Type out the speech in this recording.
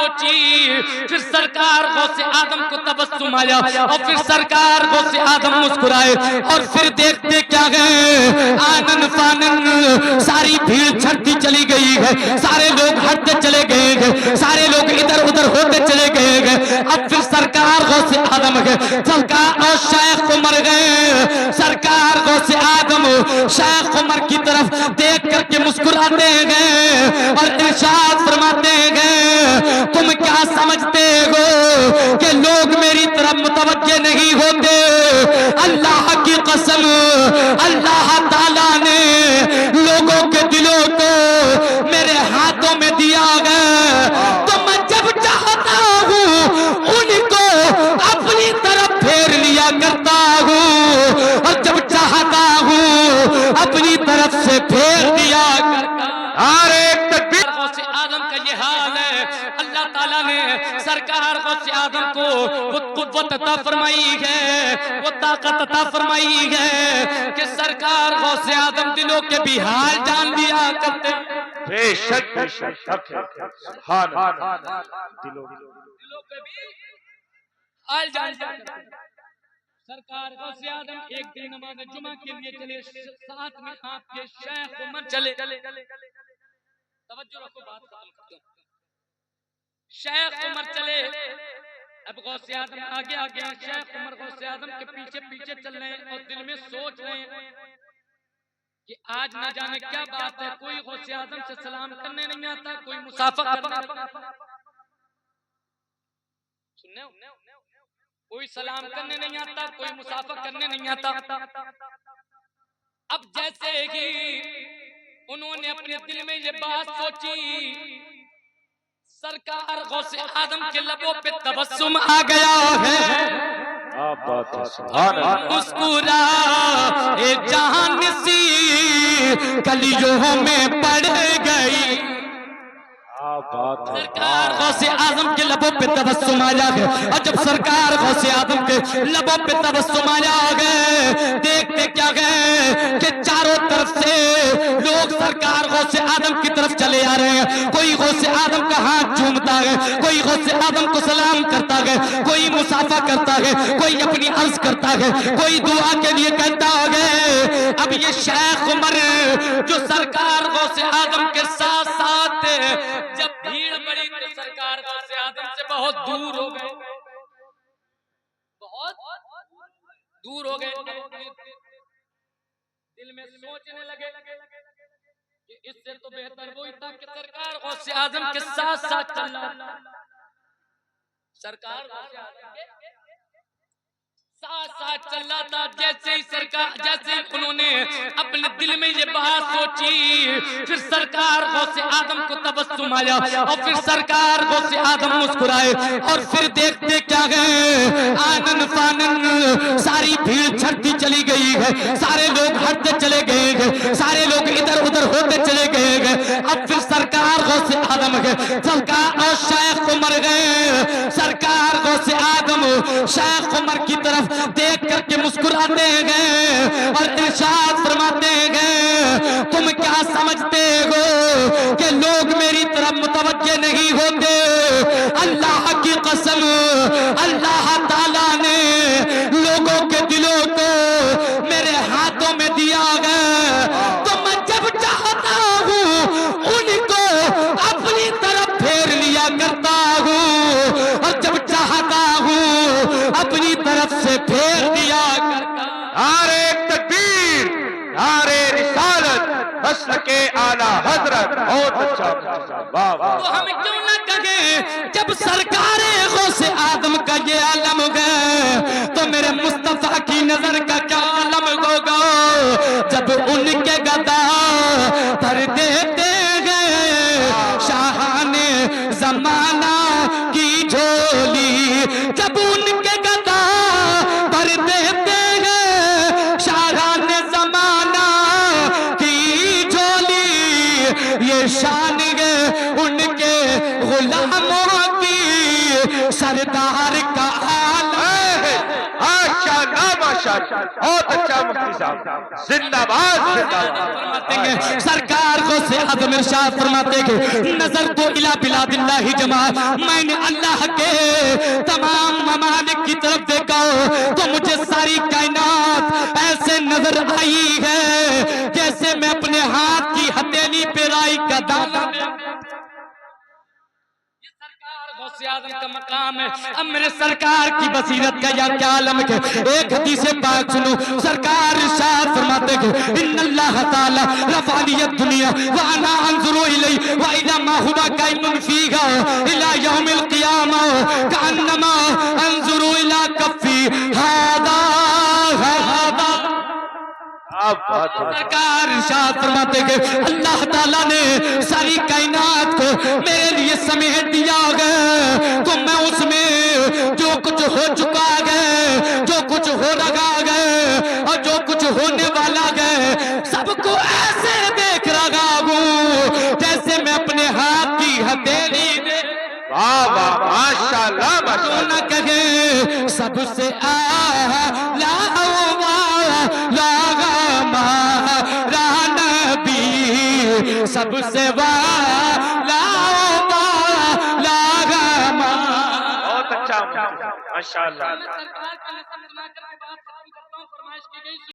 سوچی، پھر سرکار غوث آدم کو تبسم آیا اور پھر سرکار غوث آدم مسکرائے اور پھر دیکھتے کیا گئے آنن فانن ساری بھیڑ چھڑتی چلی گئی ہے، سارے لوگ ہٹتے چلے گئے ہیں، سارے لوگ ادھر ادھر ہوتے چلے گئے ہیں۔ اب پھر سرکار غوث آدم گئے، سرکار اور شیخ عمر گئے، سرکار غوث آدم شیخ عمر کی طرف دیکھ کر کے مسکراتے گئے اور ارشاد فرماتے گئے تم کیا سمجھتے ہو کہ لوگ میری طرف متوجہ نہیں ہوتے؟ اللہ کی قسم اللہ تعالیٰ نے لوگوں کے دلوں کو میرے ہاتھوں میں دیا گیا، تو میں جب چاہتا ہوں ان کو اپنی طرف پھیر لیا کرتا ہوں اور جب چاہتا ہوں اپنی طرف سے پھیر دیا کرتا ہوں۔ ایک تکبیر۔ غوث آدم کا یہ حال ہے، اللہ تعالیٰ نے سرکار غوث آدم کو وہ قوت عطا فرمائی ہے، وہ طاقت عطا فرمائی ہے کہ سرکار غوث آدم دلوں کے بھی حال جان لیا کرتے۔ بے شک حق ہے، سبحان اللہ، دلوں کے بھی حال جان لیا کرتے۔ سرکار غوث آدم ایک دن نماز جمعہ کے لیے چلے، ساتھ میں آپ کے شیخ عمر چلے۔ توجہ رکھو، بات ختم کرتا ہوں۔ شیخ عمر چلے، اب غوث آدم آگے آگے، شیخ عمر غوث آدم کے پیچھے پیچھے چل رہے ہیں اور دل میں سوچ رہے ہیں کہ آج نہ جانے کیا بات ہے، کوئی غوث آدم سے سلام کرنے نہیں آتا، کوئی مصافحہ کرنے نہیں آتا، سننے ہو؟ کوئی سلام کرنے نہیں آتا، کوئی مصافحہ کرنے نہیں آتا۔ اب جیسے ہی انہوں نے اپنے دل میں یہ بات سوچی، سرکار غوث آدم کے لبوں پہ تبسم آ گیا ہے، مسکرا جان سی کلیوں میں پڑ گئی۔ سرکار غوث آدم کے لبوں پہ تبسم آیا ہے، اور جب سرکار غوث آدم کے لبوں پہ تبسم آیا ہے، دیکھتے کیا گئے کہ چاروں طرف سے لوگ سرکار غوث آدم کی طرف چلے آ رہے ہیں، کوئی غوث آدم کا ہاتھ چومتا ہے، کوئی غوث آدم کو سلام کرتا ہے، کوئی مصافحہ کرتا ہے، کوئی اپنی عرض کرتا ہے، کوئی دعا کے لیے کہتا ہے۔ اب یہ شیخ عمر جو سرکار غوث آدم کے ساتھ ساتھ جب بھیڑ بڑی تو سرکار غوث آدم سے بہت دور ہو گئے، بہت دور ہو گئے، دل میں سوچنے لگے کہ اس سے تو بہتر وہی تھا کہ سرکار غوث آدم کے ساتھ ساتھ چلنا، سرکار غوث آدم کے ساتھ ساتھ چل رہا تھا۔ جیسے ہی سرکار، جیسے ہی انہوں نے اپنے دل میں یہ بات سوچی، پھر سرکار غوث آدم کو تبسم آیا اور پھر سرکار غوث آدم مسکرائے اور پھر دیکھتے کیا گئے آنن فانن ساری بھیڑ چھڑتی چلی گئی ہے، سارے لوگ ہٹتے چلے گئے ہیں، سارے لوگ ادھر ادھر ہوتے چلے گئے ہیں۔ اب پھر سرکار غوث آدم گئے، سرکار اور شیخ عمر گئے، سرکار غوث آدم شیخ عمر کی طرف دیکھ کر کے مسکراتے گئے اور ارشاد فرماتے گئے تم کیا سمجھتے ہو کہ لوگ میری طرف متوجہ نہیں ہوتے؟ اللہ کی قسم اللہ تعالیٰ نے لوگوں کے دلوں کو میرے ہاتھوں میں دیا گیا، تو میں جب چاہتا ہوں ان کو اپنی طرف پھیر لیا کرتا ہوں اور جب چاہتا ہوں اپنی طرف سے پھیر دیا کرتا۔ نعرہ تکبیر، نعرہ رسالت، مسلک اعلیٰ حضرت، بہت اچھا، واہ واہ۔ تو ہم کیوں نہ کہیں جب سرکار غوث آدم کا یہ عالم گئے تو میرے مصطفیٰ کی نظر کا کیا عالم ہوگا جب ان کے گدا پر دیتے گئے شاہان زمانہ کی جھولی، جب ان کے گدا پر دیتے گئے شاہان زمانہ کی جھولی، یہ شان ہے ان کے غلاموں کی سردار کا حال ہے۔ ماشاءاللہ ماشاءاللہ بہت اچھا مفتی صاحب زندہ باد زندہ باد سرکار کو سے عظم ارشاد فرماتے کہ نظر تو الہ بلاد اللہ جماع میں نے اللہ کے تمام ممالک کی طرف دیکھا تو مجھے ساری کائنات ایسے نظر آئی ہے جیسے میں اپنے ہاتھ کی ہتھیلی پہ رائی کا دانہ غوث اعظم کا مقام ہے. اب میرے سرکار کی بصیرت کا یا کیا عالم ہے. ایک حدیث پاک سنو, سرکار ارشاد فرماتے ہیں ان اللہ تعالی رفع لی الدنیا وانا انظر الی واذا ما هو قائم فیها الى یوم القیامہ کانما انظر الی کفی هذا سرکار ارشاد فرماتے کہ اللہ تعالیٰ نے ساری کائنات کو میرے لیے سمیٹ دیا گیا تو میں اس میں جو کچھ ہو چکا گیا, جو کچھ ہو رہا گیا اور جو کچھ ہونے والا گیا سب کو ایسے دیکھ رہا ہوں جیسے میں اپنے ہاتھ کی ہتھیلی دے. واہ واہ ماشاءاللہ ماشاءاللہ. نہ کہے سب سے اعلیٰ سب سے والا بہت اچھا ماشاءاللہ.